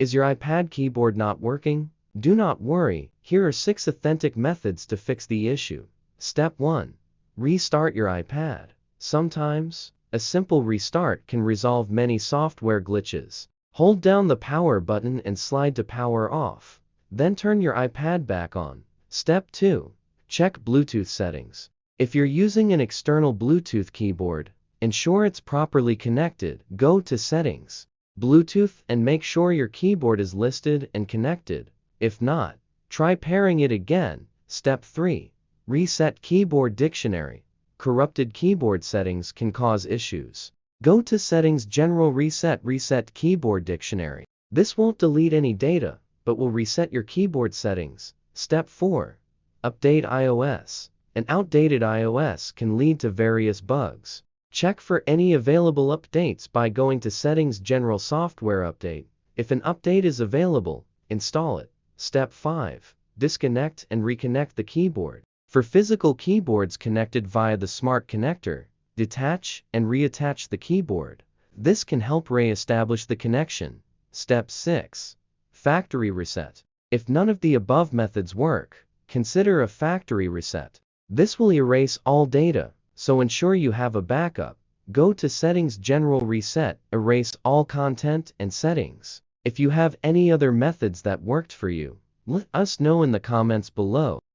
Is your iPad keyboard not working? Do not worry, here are 6 authentic methods to fix the issue. Step 1. Restart your iPad. Sometimes, a simple restart can resolve many software glitches. Hold down the power button and slide to power off. Then turn your iPad back on. Step 2. Check Bluetooth settings. If you're using an external Bluetooth keyboard, ensure it's properly connected. Go to Settings, Bluetooth, and make sure your keyboard is listed and connected. If not, try pairing it again. Step 3. Reset keyboard dictionary. Corrupted keyboard settings can cause issues. Go to Settings, General, Reset keyboard dictionary. This won't delete any data, but will reset your keyboard settings. Step 4. Update iOS. An outdated iOS can lead to various bugs. Check for any available updates by going to Settings, General, Software Update. If an update is available, install it. Step 5. Disconnect and reconnect the keyboard. For physical keyboards connected via the smart connector, detach and reattach the keyboard. This can help re-establish the connection. Step 6. Factory reset. If none of the above methods work, consider a factory reset. This will erase all data, so ensure you have a backup. Go to Settings, General, Reset, erase all content and settings. If you have any other methods that worked for you, let us know in the comments below.